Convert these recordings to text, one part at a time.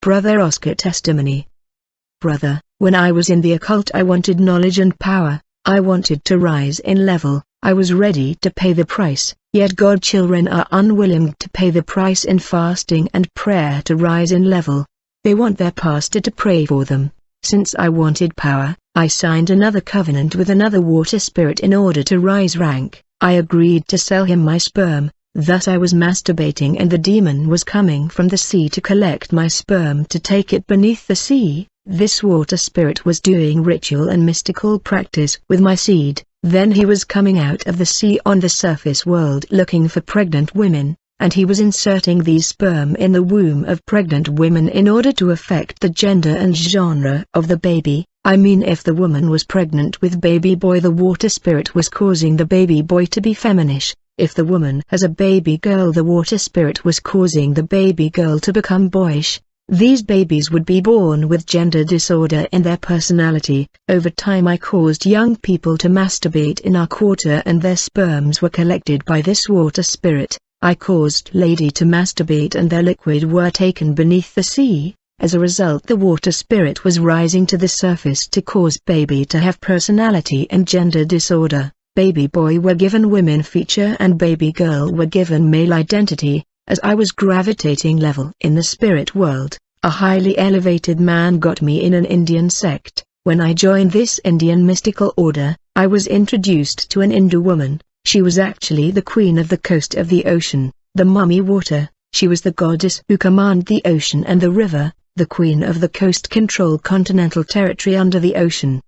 Brother Oscar testimony. Brother, when I was in the occult I wanted knowledge and power, I wanted to rise in level, I was ready to pay the price, yet God children are unwilling to pay the price in fasting and prayer to rise in level. They want their pastor to pray for them. Since I wanted power, I signed another covenant with another water spirit in order to rise rank. I agreed to sell him my sperm, thus I was masturbating and the demon was coming from the sea to collect my sperm to take it beneath the sea. This water spirit was doing ritual and mystical practice with my seed. Then he was coming out of the sea on the surface world looking for pregnant women, and he was inserting these sperm in the womb of pregnant women in order to affect the gender and genre of the baby. I mean, if the woman was pregnant with baby boy, the water spirit was causing the baby boy to be feminish. If the woman has a baby girl, the water spirit was causing the baby girl to become boyish. These babies would be born with gender disorder in their personality. Over time I caused young people to masturbate in our quarter and their sperms were collected by this water spirit. I caused lady to masturbate and their liquid were taken beneath the sea. As a result, the water spirit was rising to the surface to cause baby to have personality and gender disorder. Baby boy were given women feature and baby girl were given male identity. As I was gravitating level in the spirit world, a highly elevated man got me in an Indian sect. When I joined this Indian mystical order, I was introduced to an Hindu woman. She was actually the queen of the coast of the ocean, the mummy water. She was the goddess who commanded the ocean and the river. The queen of the coast controlled continental territory under the ocean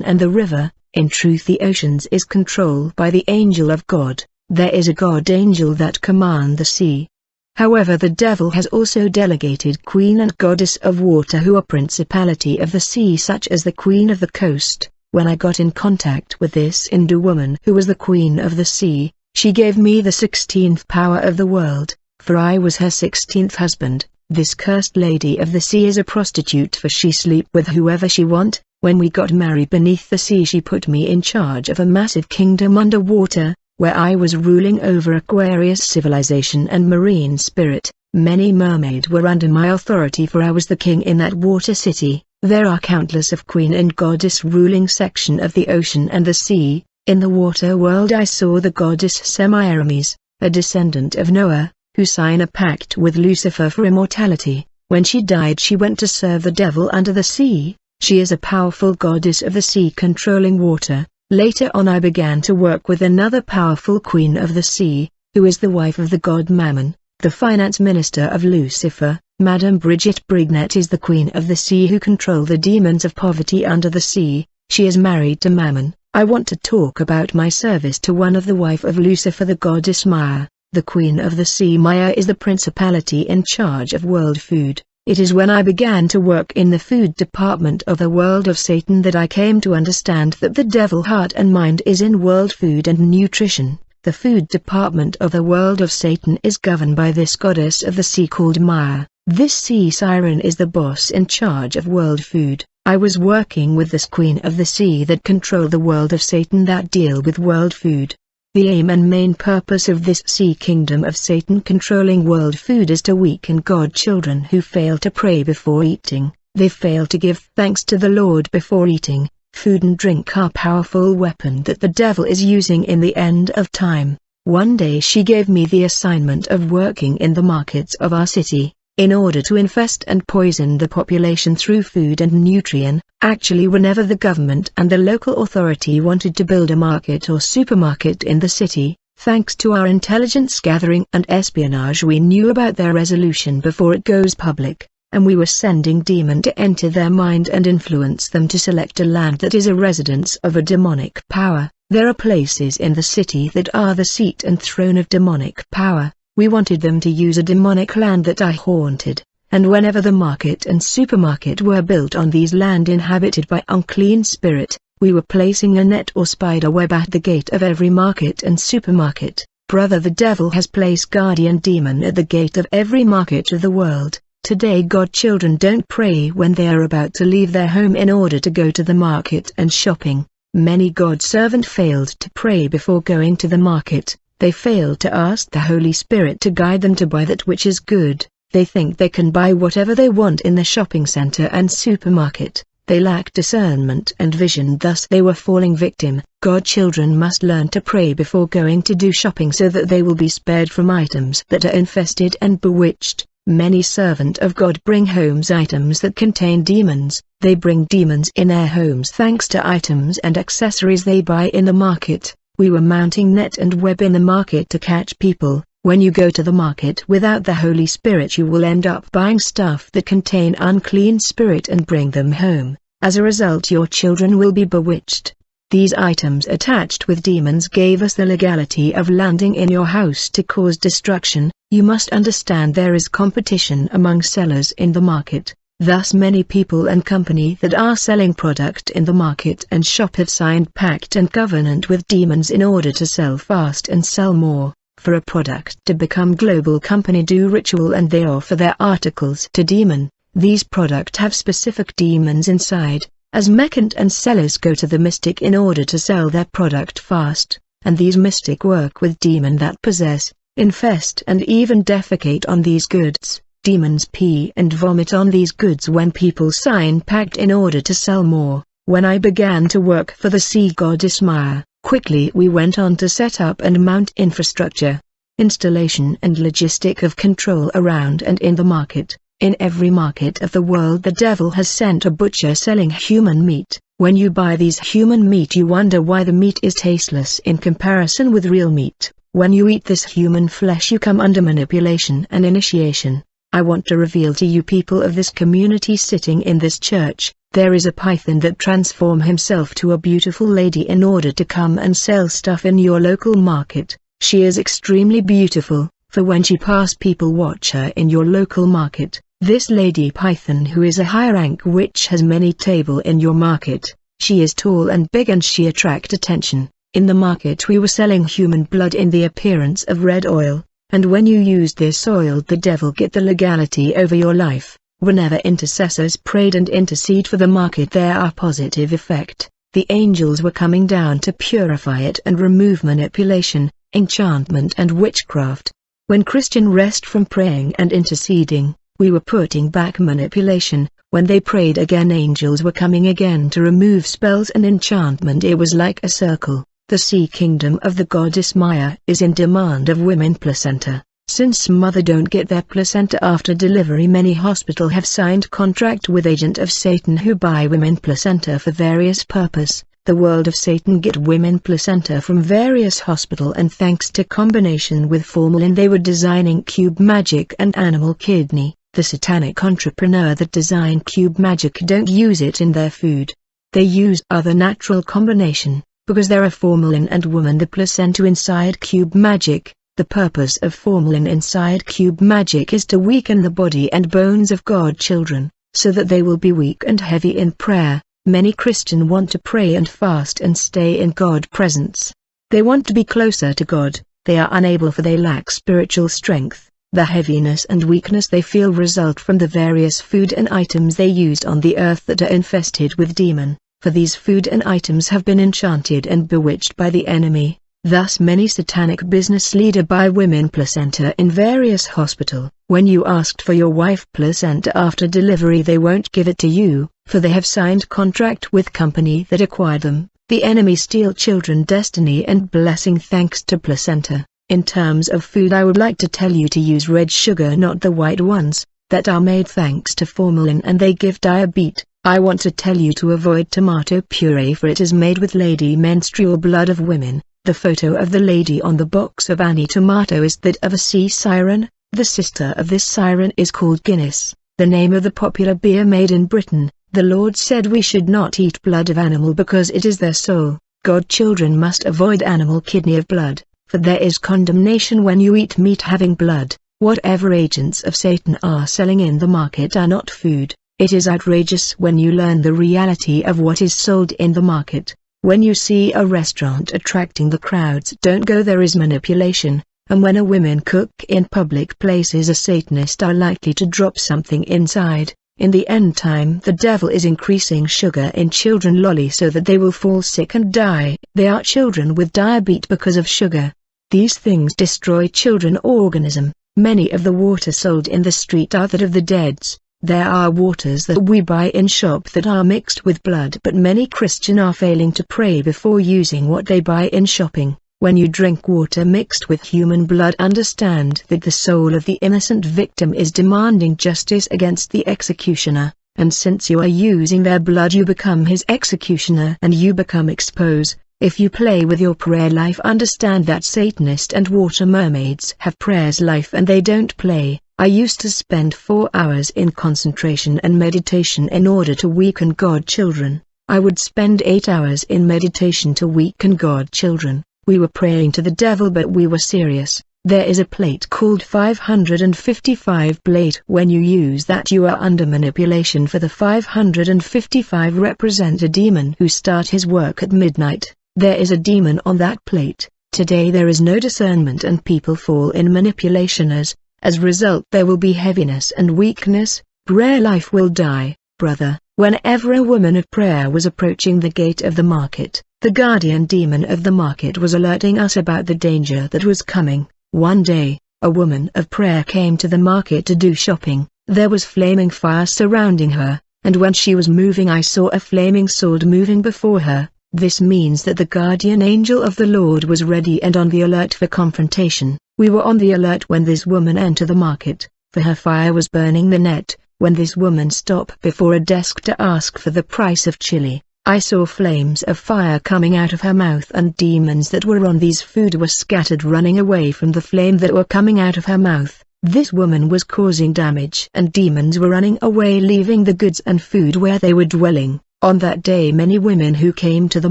and the river. In truth, the oceans is controlled by the angel of God. There is a god angel that command the sea. However, the devil has also delegated queen and goddess of water who are principality of the sea, such as the queen of the coast. When I got in contact with this Hindu woman who was the queen of the sea, she gave me the 16th power of the world, for I was her 16th husband. This cursed lady of the sea is a prostitute, for she sleep with whoever she want. When we got married beneath the sea, she put me in charge of a massive kingdom underwater, where I was ruling over Aquarius civilization and marine spirit. Many mermaids were under my authority, for I was the king in that water city. There are countless of queen and goddess ruling section of the ocean and the sea. In the water world I saw the goddess Semiramis, a descendant of Noah, who signed a pact with Lucifer for immortality. When she died, she went to serve the devil under the sea. She is a powerful goddess of the sea controlling water. Later on I began to work with another powerful queen of the sea, who is the wife of the god Mammon, the finance minister of Lucifer. Madame Bridget Brignet is the queen of the sea who control the demons of poverty under the sea. She is married to Mammon. I want to talk about my service to one of the wife of Lucifer, the goddess Maya. The queen of the sea Maya is the principality in charge of world food. It is when I began to work in the food department of the world of Satan that I came to understand that the devil heart and mind is in world food and nutrition. The food department of the world of Satan is governed by this goddess of the sea called Maya. This sea siren is the boss in charge of world food. I was working with this queen of the sea that control the world of Satan that deal with world food. The aim and main purpose of this sea kingdom of Satan controlling world food is to weaken God children who fail to pray before eating. They fail to give thanks to the Lord before eating. Food and drink are powerful weapon that the devil is using in the end of time. One day she gave me the assignment of working in the markets of our city, in order to infest and poison the population through food and nutrient. Actually, whenever the government and the local authority wanted to build a market or supermarket in the city, thanks to our intelligence gathering and espionage, we knew about their resolution before it goes public, and we were sending demon to enter their mind and influence them to select a land that is a residence of a demonic power. There are places in the city that are the seat and throne of demonic power. We wanted them to use a demonic land that I haunted, and whenever the market and supermarket were built on these land inhabited by unclean spirit, we were placing a net or spider web at the gate of every market and supermarket. Brother, the devil has placed guardian demon at the gate of every market of the world. Today God children don't pray when they are about to leave their home in order to go to the market and shopping. Many God servant failed to pray before going to the market. They failed to ask the Holy Spirit to guide them to buy that which is good. They think they can buy whatever they want in the shopping center and supermarket. They lack discernment and vision, thus they were falling victim. God children must learn to pray before going to do shopping so that they will be spared from items that are infested and bewitched. Many servant of God bring homes items that contain demons. They bring demons in their homes thanks to items and accessories they buy in the market. We were mounting net and web in the market to catch people. When you go to the market without the Holy Spirit, you will end up buying stuff that contain unclean spirit and bring them home. As a result, your children will be bewitched. These items attached with demons gave us the legality of landing in your house to cause destruction. You must understand there is competition among sellers in the market. Thus many people and company that are selling product in the market and shop have signed pact and covenant with demons in order to sell fast and sell more. For a product to become global company do ritual and they offer their articles to demon. These product have specific demons inside. As merchant and sellers go to the mystic in order to sell their product fast, and these mystic work with demon that possess, infest and even defecate on these goods. Demons pee and vomit on these goods when people sign pact in order to sell more. When I began to work for the sea goddess Maya, quickly we went on to set up and mount infrastructure, installation and logistic of control around and in the market. In every market of the world the devil has sent a butcher selling human meat. When you buy these human meat you wonder why the meat is tasteless in comparison with real meat. When you eat this human flesh you come under manipulation and initiation. I want to reveal to you people of this community sitting in this church, there is a python that transform himself to a beautiful lady in order to come and sell stuff in your local market. She is extremely beautiful, for when she pass people watch her in your local market. This lady python who is a high rank witch has many table in your market. She is tall and big and she attract attention. In the market we were selling human blood in the appearance of red oil, and when you use this oil the devil get the legality over your life. Whenever intercessors prayed and intercede for the market there are positive effect. The angels were coming down to purify it and remove manipulation, enchantment and witchcraft. When Christian rest from praying and interceding, we were putting back manipulation. When they prayed again angels were coming again to remove spells and enchantment. It was like a circle. The sea kingdom of the goddess Maya is in demand of women placenta. Since mother don't get their placenta after delivery, many hospital have signed contract with agent of Satan who buy women placenta for various purpose. The world of Satan get women placenta from various hospital and thanks to combination with formalin they were designing cube magic and animal kidney. The satanic entrepreneur that design cube magic don't use it in their food. They use other natural combination, because there are formalin and woman the placenta inside cube magic. The purpose of formalin inside cube magic is to weaken the body and bones of God children, so that they will be weak and heavy in prayer. Many Christians want to pray and fast and stay in God presence. They want to be closer to God, they are unable for they lack spiritual strength. The heaviness and weakness they feel result from the various food and items they used on the earth that are infested with demon, for these food and items have been enchanted and bewitched by the enemy. Thus many satanic business leader buy women placenta in various hospital. When you asked for your wife placenta after delivery they won't give it to you, for they have signed contract with company that acquired them. The enemy steal children destiny and blessing thanks to placenta. In terms of food I would like to tell you to use red sugar, not the white ones, that are made thanks to formalin and they give diabetes. I want to tell you to avoid tomato puree for it is made with lady menstrual blood of women. The photo of the lady on the box of any tomato is that of a sea siren. The sister of this siren is called Guinness, the name of the popular beer made in Britain. The Lord said we should not eat blood of animal because it is their soul. God children must avoid animal kidney of blood, for there is condemnation when you eat meat having blood. Whatever agents of Satan are selling in the market are not food. It is outrageous when you learn the reality of what is sold in the market. When you see a restaurant attracting the crowds, don't go there is manipulation, and when a woman cook in public places a Satanist are likely to drop something inside. In the end time the devil is increasing sugar in children lolly so that they will fall sick and die. They are children with diabetes because of sugar. These things destroy children organism. Many of the water sold in the street are that of the deads. There are waters that we buy in shop that are mixed with blood, but many Christians are failing to pray before using what they buy in shopping. When you drink water mixed with human blood, understand that the soul of the innocent victim is demanding justice against the executioner, and since you are using their blood you become his executioner and you become exposed. If you play with your prayer life, understand that Satanist and water mermaids have prayer's life and they don't play. I used to spend 4 hours in concentration and meditation in order to weaken God children. I would spend 8 hours in meditation to weaken God children. We were praying to the devil, but we were serious. There is a plate called 555 plate. When you use that you are under manipulation, for the 555 represent a demon who start his work at midnight. There is a demon on that plate. Today there is no discernment and people fall in manipulation. As a result there will be heaviness and weakness. Prayer life will die, brother. Whenever a woman of prayer was approaching the gate of the market, the guardian demon of the market was alerting us about the danger that was coming. One day, a woman of prayer came to the market to do shopping. There was flaming fire surrounding her, and when she was moving I saw a flaming sword moving before her. This means that the guardian angel of the Lord was ready and on the alert for confrontation. We were on the alert when this woman entered the market, for her fire was burning the net. When this woman stopped before a desk to ask for the price of chili, I saw flames of fire coming out of her mouth, and demons that were on these food were scattered, running away from the flame that were coming out of her mouth. This woman was causing damage and demons were running away, leaving the goods and food where they were dwelling. On that day many women who came to the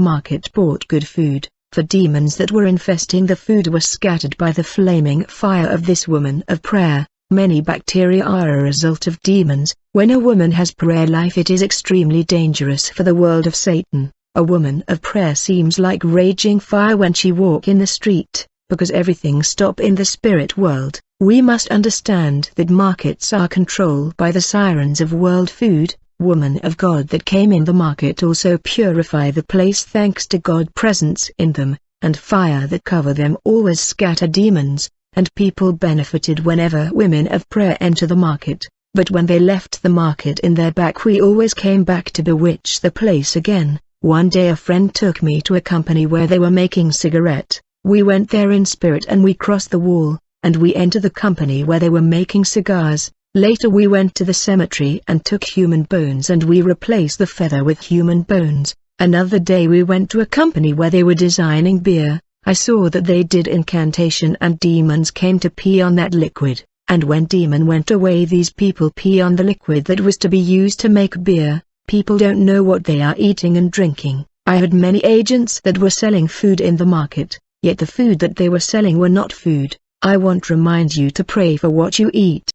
market bought good food, for demons that were infesting the food were scattered by the flaming fire of this woman of prayer. Many bacteria are a result of demons. When a woman has prayer life, it is extremely dangerous for the world of Satan. A woman of prayer seems like raging fire when she walk in the street, because everything stop in the spirit world. We must understand that markets are controlled by the sirens of world food. Woman of God that came in the market also purify the place thanks to God presence in them, and fire that cover them always scatter demons, and people benefited whenever women of prayer enter the market. But when they left the market in their back, we always came back to bewitch the place again. One day a friend took me to a company where they were making cigarette. We went there in spirit and we crossed the wall, and we entered the company where they were making cigars. Later we went to the cemetery and took human bones and we replaced the feather with human bones. Another day we went to a company where they were designing beer. I saw that they did incantation and demons came to pee on that liquid, and when demon went away these people pee on the liquid that was to be used to make beer. People don't know what they are eating and drinking. I had many agents that were selling food in the market, yet the food that they were selling were not food. I want to remind you to pray for what you eat.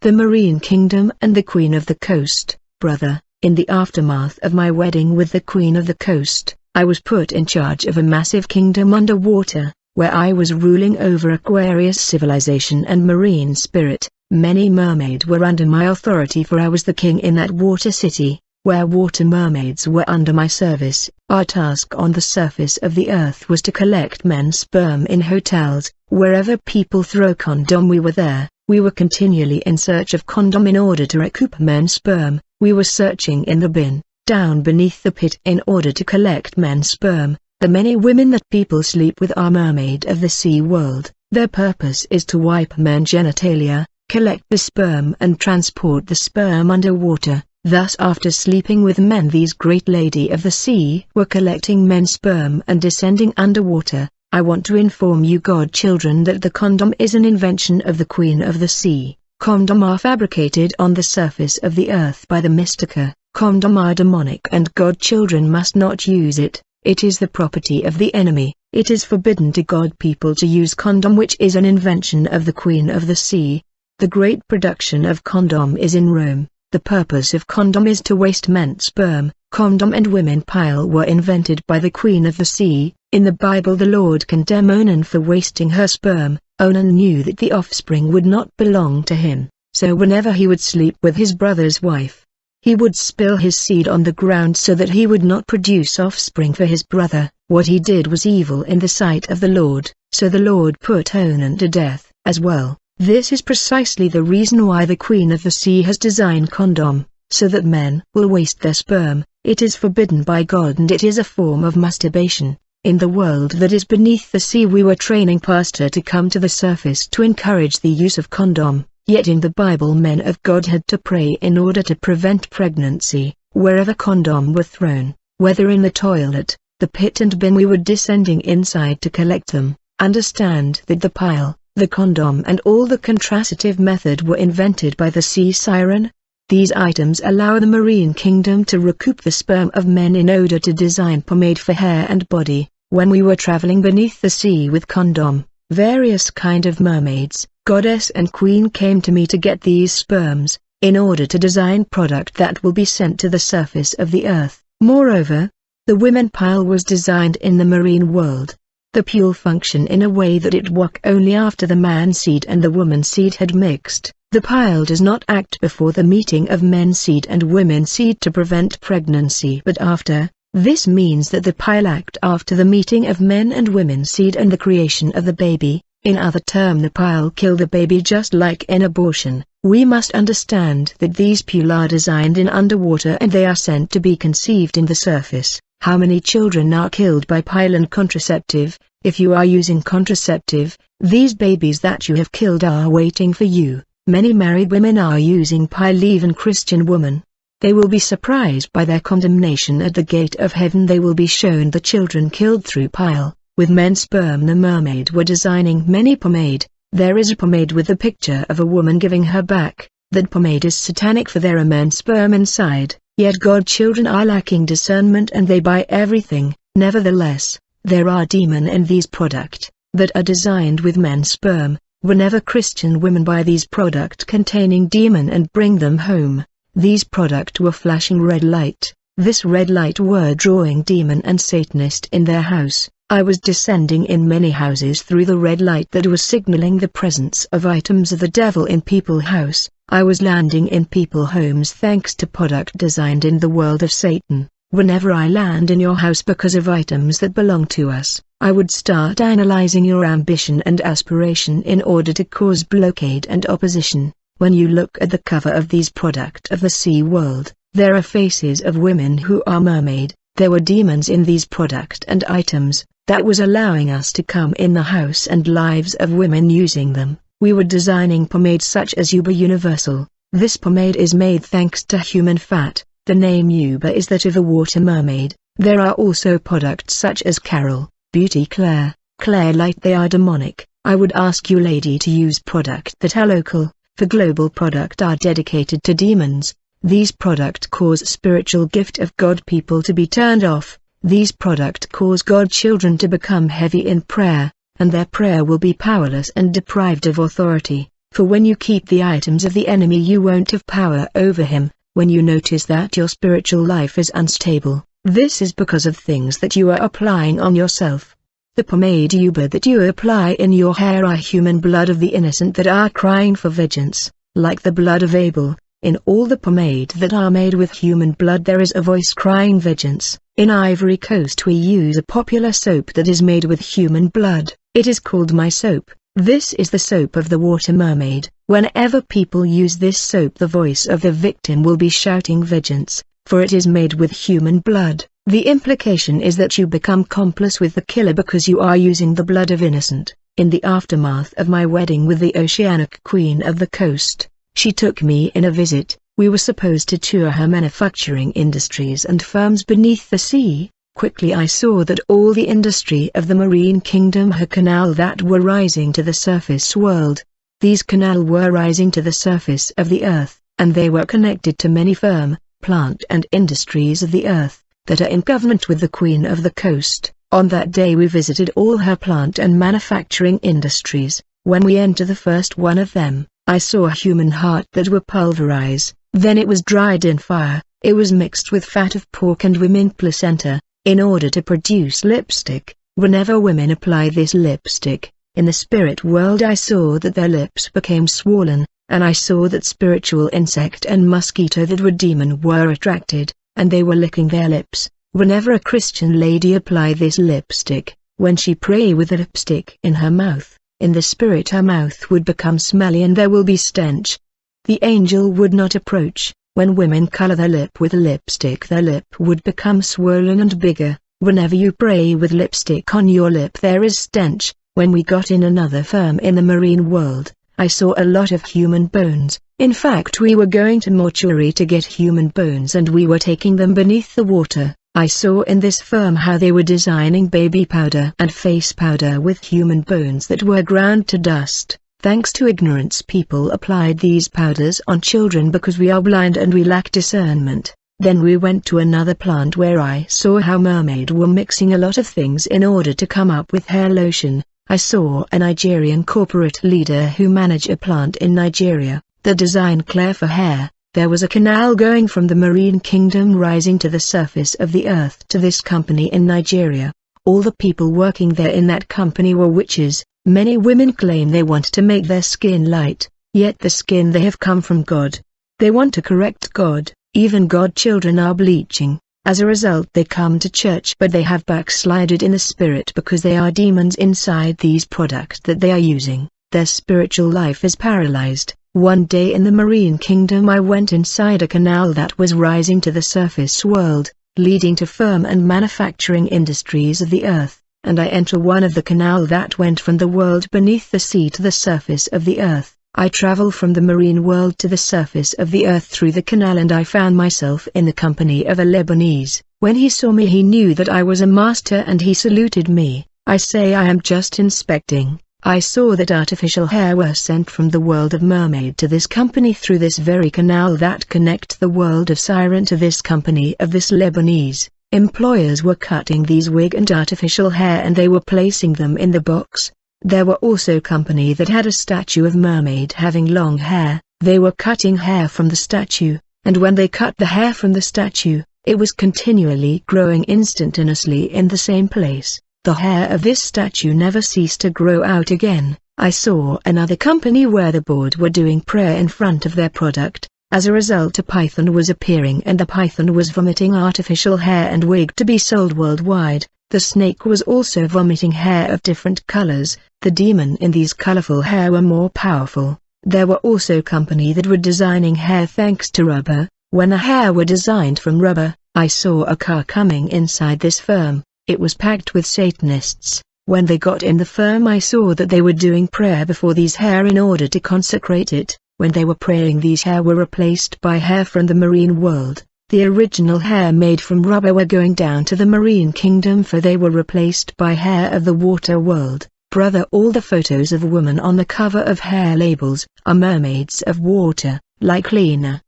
The Marine Kingdom and the Queen of the Coast. Brother, in the aftermath of my wedding with the Queen of the Coast, I was put in charge of a massive kingdom underwater, where I was ruling over Aquarius civilization and marine spirit. Many mermaids were under my authority, for I was the king in that water city, where water mermaids were under my service. Our task on the surface of the earth was to collect men's sperm in hotels. Wherever people throw condom, we were there. We were continually in search of condom in order to recoup men's sperm. We were searching in the bin, down beneath the pit, in order to collect men's sperm. The many women that people sleep with are mermaid of the sea world. Their purpose is to wipe men's genitalia, collect the sperm and transport the sperm underwater. Thus after sleeping with men, these great lady of the sea were collecting men's sperm and descending underwater. I want to inform you, God children, that the condom is an invention of the Queen of the Sea. Condom are fabricated on the surface of the earth by the Mystica. Condom are demonic and God children must not use it. It is the property of the enemy. It is forbidden to God people to use condom, which is an invention of the Queen of the Sea. The great production of condom is in Rome. The purpose of condom is to waste men's sperm. Condom and women pile were invented by the Queen of the Sea. In the Bible the Lord condemned Onan for wasting her sperm. Onan knew that the offspring would not belong to him, so whenever he would sleep with his brother's wife, he would spill his seed on the ground so that he would not produce offspring for his brother. What he did was evil in the sight of the Lord, so the Lord put Onan to death as well. This is precisely the reason why the Queen of the Sea has designed condom, so that men will waste their sperm. It is forbidden by God and it is a form of masturbation. In the world that is beneath the sea we were training pastor to come to the surface to encourage the use of condom, yet in the Bible men of God had to pray in order to prevent pregnancy. Wherever condom were thrown, whether in the toilet, the pit and bin, we were descending inside to collect them. Understand that the pile, the condom and all the contraceptive method were invented by the sea siren. These items allow the marine kingdom to recoup the sperm of men in order to design pomade for hair and body. When we were traveling beneath the sea with condom, various kind of mermaids, goddess and queen came to me to get these sperms, in order to design product that will be sent to the surface of the earth. Moreover, the women pile was designed in the marine world. The pule function in a way that it work only after the man seed and the woman seed had mixed. The pile does not act before the meeting of men seed and women seed to prevent pregnancy but after. This means that the pile act after the meeting of men and women seed and the creation of the baby. In other terms, the pile kill the baby just like in abortion. We must understand that these pule are designed in underwater and they are sent to be conceived in the surface. How many children are killed by pile and contraceptive? If you are using contraceptive, these babies that you have killed are waiting for you. Many married women are using pile, even Christian women. They will be surprised by their condemnation at the gate of heaven. They will be shown the children killed through pile. With men's sperm the mermaid were designing many pomade. There is a pomade with a picture of a woman giving her back. That pomade is satanic for there are men's sperm inside, yet God children are lacking discernment and they buy everything. Nevertheless, there are demon in these products that are designed with men's sperm. Whenever Christian women buy these product containing demon and bring them home, these product were flashing red light. This red light were drawing demon and Satanist in their house. I was descending in many houses through the red light that was signaling the presence of items of the devil in people's house. I was landing in people homes thanks to product designed in the world of Satan. Whenever I land in your house because of items that belong to us, I would start analyzing your ambition and aspiration in order to cause blockade and opposition. When you look at the cover of these product of the sea world, there are faces of women who are mermaid. There were demons in these product and items, that was allowing us to come in the house and lives of women using them. We were designing pomade such as Yuba Universal. This pomade is made thanks to human fat. The name Yuba is that of a water mermaid. There are also products such as Carol, Beauty Claire, Claire Light. They are demonic. I would ask you lady to use product that are local, for global product are dedicated to demons. These product cause spiritual gift of God people to be turned off. These product cause God children to become heavy in prayer, and their prayer will be powerless and deprived of authority. For when you keep the items of the enemy you won't have power over him. When you notice that your spiritual life is unstable, this is because of things that you are applying on yourself. The pomade Yuba that you apply in your hair are human blood of the innocent that are crying for vengeance, like the blood of Abel. In all the pomade that are made with human blood there is a voice crying vengeance. In Ivory Coast we use a popular soap that is made with human blood. It is called My Soap. This is the soap of the water mermaid. Whenever people use this soap the voice of the victim will be shouting vengeance, for it is made with human blood. The implication is that you become complice with the killer because you are using the blood of innocent. In the aftermath of my wedding with the Oceanic Queen of the Coast, she took me in a visit. We were supposed to tour her manufacturing industries and firms beneath the sea. Quickly I saw that all the industry of the marine kingdom her canal that were rising to the surface world. These canal were rising to the surface of the earth, and they were connected to many firm, plant and industries of the earth, that are in government with the Queen of the Coast. On that day we visited all her plant and manufacturing industries. When we entered the first one of them, I saw a human heart that were pulverized, then it was dried in fire, it was mixed with fat of pork and women placenta, in order to produce lipstick. Whenever women apply this lipstick, in the spirit world I saw that their lips became swollen, and I saw that spiritual insect and mosquito that were demon were attracted, and they were licking their lips. Whenever a Christian lady apply this lipstick, when she pray with the lipstick in her mouth, in the spirit her mouth would become smelly and there will be stench. The angel would not approach. When women color their lip with lipstick, their lip would become swollen and bigger. Whenever you pray with lipstick on your lip, there is stench. When we got in another firm in the marine world, I saw a lot of human bones. In fact, we were going to mortuary to get human bones and we were taking them beneath the water. I saw in this firm how they were designing baby powder and face powder with human bones that were ground to dust. Thanks to ignorance, people applied these powders on children because we are blind and we lack discernment. Then we went to another plant where I saw how mermaid were mixing a lot of things in order to come up with hair lotion. I saw a Nigerian corporate leader who managed a plant in Nigeria, that design clay for hair. There was a canal going from the marine kingdom rising to the surface of the earth to this company in Nigeria. All the people working there in that company were witches. Many women claim they want to make their skin light, yet the skin they have come from God. They want to correct God. Even God children are bleaching. As a result they come to church but they have backslided in the spirit because they are demons inside these products that they are using. Their spiritual life is paralyzed. One day in the marine kingdom I went inside a canal that was rising to the surface world, leading to firm and manufacturing industries of the earth, and I enter one of the canal that went from the world beneath the sea to the surface of the earth. I travel from the marine world to the surface of the earth through the canal and I found myself in the company of a Lebanese. When he saw me he knew that I was a master and he saluted me. I say I am just inspecting. I saw that artificial hair were sent from the world of mermaid to this company through this very canal that connect the world of siren to this company of this Lebanese. Employers were cutting these wig and artificial hair and they were placing them in the box. There were also company that had a statue of mermaid having long hair. They were cutting hair from the statue, and when they cut the hair from the statue, it was continually growing instantaneously in the same place. The hair of this statue never ceased to grow out again. I saw another company where the board were doing prayer in front of their product. As a result a python was appearing and the python was vomiting artificial hair and wig to be sold worldwide. The snake was also vomiting hair of different colors. The demon in these colorful hair were more powerful. There were also company that were designing hair thanks to rubber. When the hair were designed from rubber, I saw a car coming inside this firm. It was packed with Satanists. When they got in the firm I saw that they were doing prayer before these hair in order to consecrate it. When they were praying these hair were replaced by hair from the marine world. The original hair made from rubber were going down to the marine kingdom for they were replaced by hair of the water world. Brother, all the photos of women on the cover of hair labels are mermaids of water, like Lena.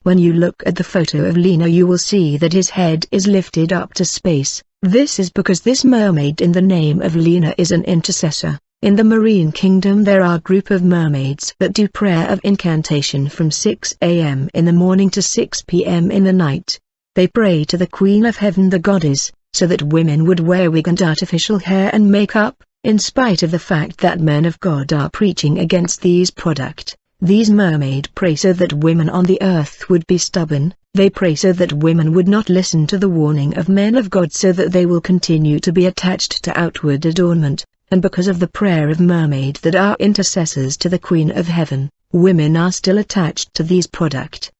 When you look at the photo of Lena you will see that his head is lifted up to space. This is because this mermaid in the name of Lena is an intercessor. In the marine kingdom there are a group of mermaids that do prayer of incantation from 6 a.m. in the morning to 6 p.m. in the night. They pray to the Queen of Heaven, the goddess, so that women would wear wig and artificial hair and makeup, in spite of the fact that men of God are preaching against these products. These mermaid pray so that women on the earth would be stubborn. They pray so that women would not listen to the warning of men of God so that they will continue to be attached to outward adornment. And because of the prayer of mermaid that are intercessors to the Queen of Heaven, women are still attached to these products.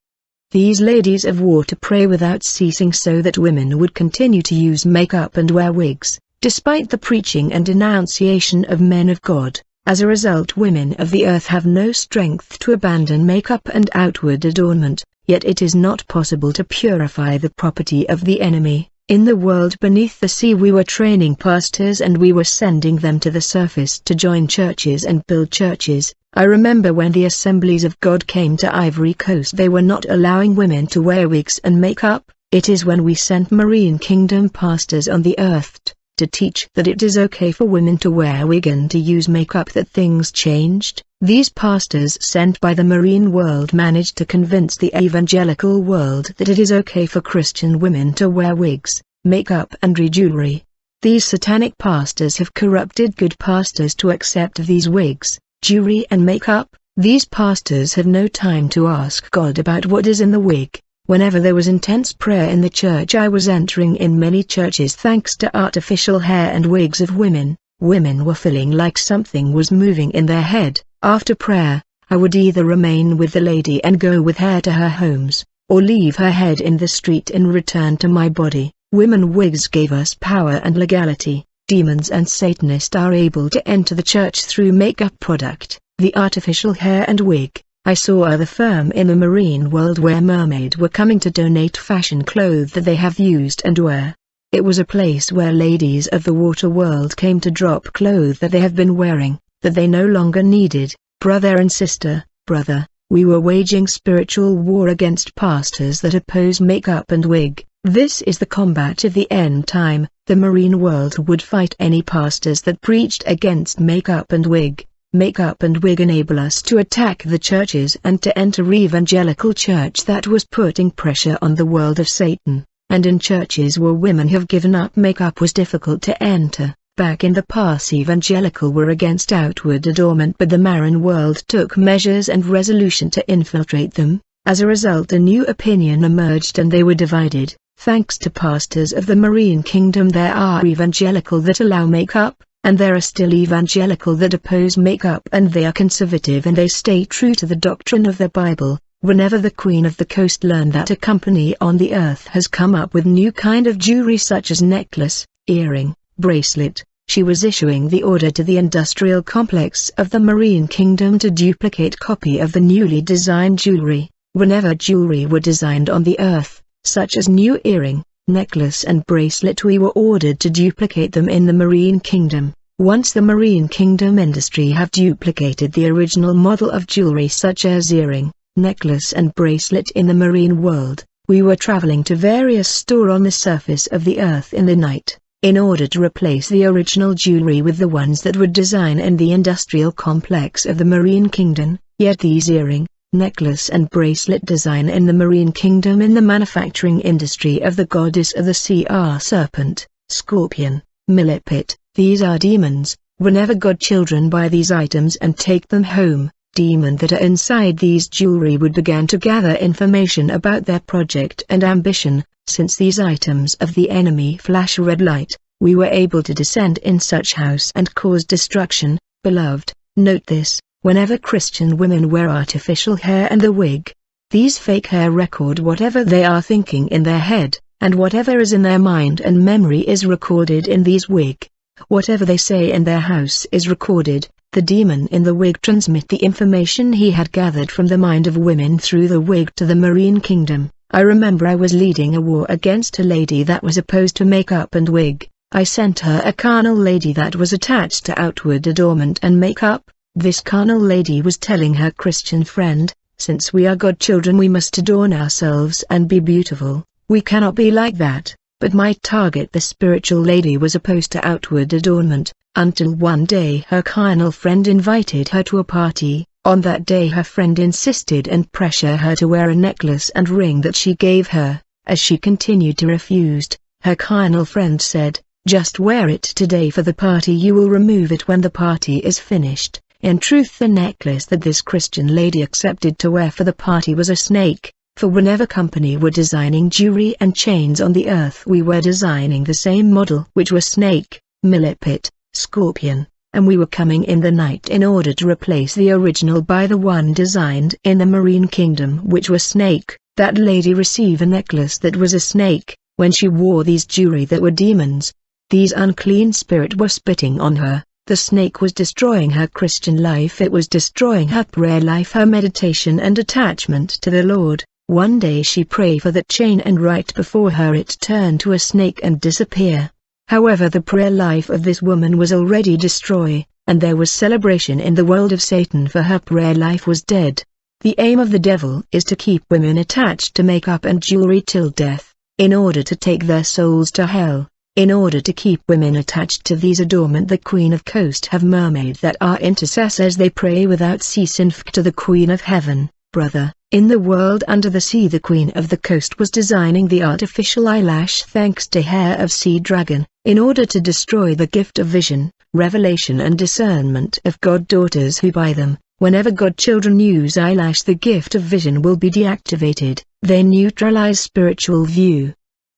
These ladies of water pray without ceasing so that women would continue to use makeup and wear wigs, despite the preaching and denunciation of men of God. As a result women of the earth have no strength to abandon makeup and outward adornment, yet it is not possible to purify the property of the enemy. In the world beneath the sea we were training pastors and we were sending them to the surface to join churches and build churches. I remember when the Assemblies of God came to Ivory Coast they were not allowing women to wear wigs and makeup. It is when we sent Marine Kingdom pastors on the earth to teach that it is okay for women to wear wig and to use makeup that things changed. These pastors sent by the marine world managed to convince the evangelical world that it is okay for Christian women to wear wigs, makeup and jewelry. These satanic pastors have corrupted good pastors to accept these wigs, jewelry and makeup. These pastors have no time to ask God about what is in the wig. Whenever there was intense prayer in the church I was entering in many churches thanks to artificial hair and wigs of women, women were feeling like something was moving in their head. After prayer, I would either remain with the lady and go with her to her homes, or leave her head in the street and return to my body. Women wigs gave us power and legality. Demons and Satanists are able to enter the church through makeup product. The artificial hair and wig. I saw the firm in the marine world where mermaids were coming to donate fashion clothes that they have used and wear. It was a place where ladies of the water world came to drop clothes that they have been wearing, that they no longer needed. Brother and sister, brother, we were waging spiritual war against pastors that oppose makeup and wig. This is the combat of the end time. The marine world would fight any pastors that preached against makeup and wig. Makeup and wig enable us to attack the churches and to enter evangelical church that was putting pressure on the world of Satan, and in churches where women have given up makeup was difficult to enter. Back in the past evangelical were against outward adornment but the marine world took measures and resolution to infiltrate them. As a result a new opinion emerged and they were divided. Thanks to pastors of the marine kingdom there are evangelical that allow makeup, and there are still evangelical that oppose makeup and they are conservative and they stay true to the doctrine of the Bible. Whenever the Queen of the Coast learned that a company on the earth has come up with new kind of jewelry such as necklace, earring, bracelet, she was issuing the order to the industrial complex of the marine kingdom to duplicate copy of the newly designed jewelry. Whenever jewelry were designed on the earth, such as new earring, necklace and bracelet we were ordered to duplicate them in the marine kingdom. Once the marine kingdom industry have duplicated the original model of jewelry such as earring, necklace and bracelet in the marine world, we were traveling to various stores on the surface of the earth in the night, in order to replace the original jewelry with the ones that were designed in the industrial complex of the marine kingdom. Yet these earring, necklace and bracelet design in the marine kingdom in the manufacturing industry of the goddess of the sea are serpent, scorpion, millipede. These are demons. Whenever godchildren buy these items and take them home, demons that are inside these jewelry would begin to gather information about their project and ambition. Since these items of the enemy flash a red light, we were able to descend in such house and cause destruction. Beloved, note this. Whenever Christian women wear artificial hair and the wig, these fake hair record whatever they are thinking in their head, and whatever is in their mind and memory is recorded in these wig. Whatever they say in their house is recorded. The demon in the wig transmit the information he had gathered from the mind of women through the wig to the marine kingdom. I remember I was leading a war against a lady that was opposed to makeup and wig. I sent her a carnal lady that was attached to outward adornment and makeup. This carnal lady was telling her Christian friend, since we are godchildren we must adorn ourselves and be beautiful. We cannot be like that. But my target, the spiritual lady, was opposed to outward adornment, until one day her carnal friend invited her to a party. On that day her friend insisted and pressured her to wear a necklace and ring that she gave her. As she continued to refuse, her carnal friend said, "Just wear it today for the party, you will remove it when the party is finished." In truth the necklace that this Christian lady accepted to wear for the party was a snake, for whenever company were designing jewelry and chains on the earth we were designing the same model which was snake, millipede, scorpion, and we were coming in the night in order to replace the original by the one designed in the marine kingdom which was snake. That lady received a necklace that was a snake. When she wore these jewelry that were demons, these unclean spirits were spitting on her. The snake was destroying her Christian life, it was destroying her prayer life, her meditation and attachment to the Lord. One day she prayed for that chain and right before her it turned to a snake and disappeared. However, the prayer life of this woman was already destroyed, and there was celebration in the world of Satan for her prayer life was dead. The aim of the devil is to keep women attached to makeup and jewelry till death, in order to take their souls to hell. In order to keep women attached to these adornment, the Queen of Coast have mermaids that are intercessors, they pray without ceasing to the Queen of Heaven. Brother, in the world under the sea the Queen of the Coast was designing the artificial eyelash thanks to hair of sea dragon, in order to destroy the gift of vision, revelation and discernment of God daughters who buy them. Whenever godchildren use eyelash, the gift of vision will be deactivated. They neutralize spiritual view.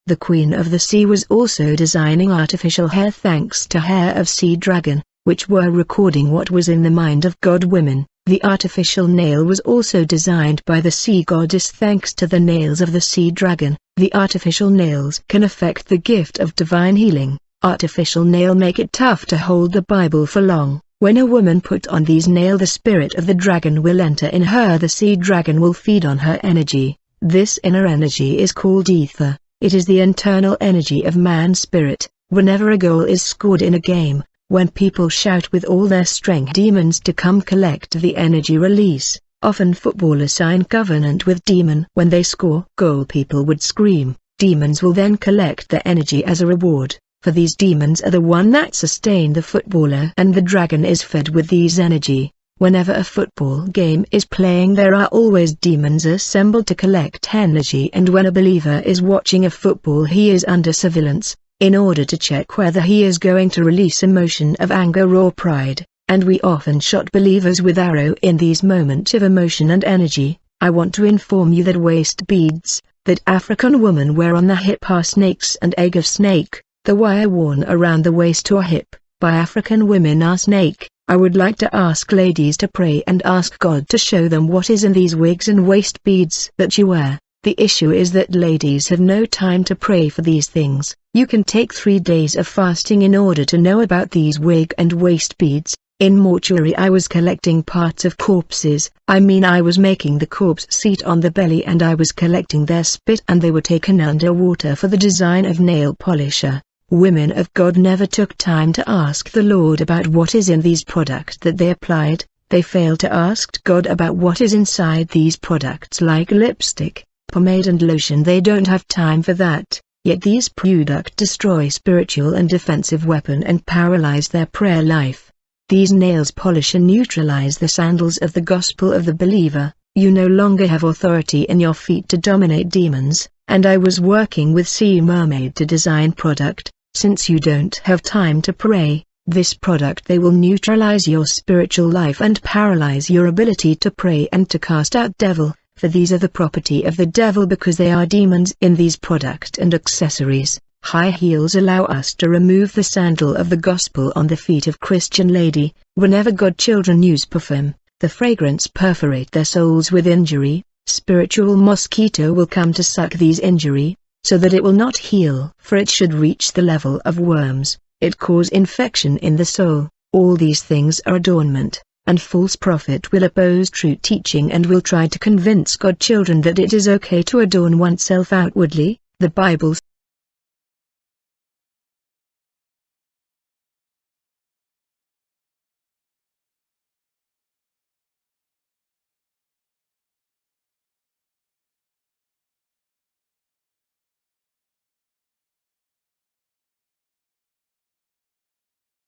The Queen of the Sea was also designing artificial hair thanks to hair of sea dragon, which were recording what was in the mind of god women. The artificial nail was also designed by the sea goddess thanks to the nails of the sea dragon. The artificial nails can affect the gift of divine healing. Artificial nail make it tough to hold the Bible for long. When a woman put on these nail, the spirit of the dragon will enter in her. The sea dragon will feed on her energy. This inner energy is called ether. It is the internal energy of man's spirit. Whenever a goal is scored in a game, when people shout with all their strength demons to come collect the energy release, often footballers sign covenant with demon. When they score goal, people would scream. Demons will then collect the energy as a reward, for these demons are the one that sustain the footballer, and the dragon is fed with these energy. Whenever a football game is playing, there are always demons assembled to collect energy, and when a believer is watching a football, he is under surveillance, in order to check whether he is going to release emotion of anger or pride, and we often shot believers with arrow in these moments of emotion and energy. I want to inform you that waist beads, that African women wear on the hip, are snakes and egg of snake. The wire worn around the waist or hip, by African women, are snake. I would like to ask ladies to pray and ask God to show them what is in these wigs and waist beads that you wear. The issue is that ladies have no time to pray for these things. You can take 3 days of fasting in order to know about these wig and waist beads. In mortuary I was collecting parts of corpses. I was making the corpse seat on the belly, and I was collecting their spit, and they were taken under water for the design of nail polisher. Women of God never took time to ask the Lord about what is in these products that they applied. They failed to ask God about what is inside these products like lipstick, pomade and lotion. They don't have time for that. Yet these products destroy spiritual and defensive weapon and paralyze their prayer life. These nails polish and neutralize the sandals of the gospel of the believer. You no longer have authority in your feet to dominate demons. And I was working with Sea Mermaid to design product. Since you don't have time to pray, this product they will neutralize your spiritual life and paralyze your ability to pray and to cast out devil, for these are the property of the devil because they are demons in these product and accessories. High heels allow us to remove the sandal of the gospel on the feet of Christian lady. Whenever godchildren use perfume, the fragrance perforate their souls with injury. Spiritual mosquito will come to suck these injury, so that it will not heal, for it should reach the level of worms. It cause infection in the soul. All these things are adornment, and false prophet will oppose true teaching and will try to convince godchildren that it is okay to adorn oneself outwardly. The Bible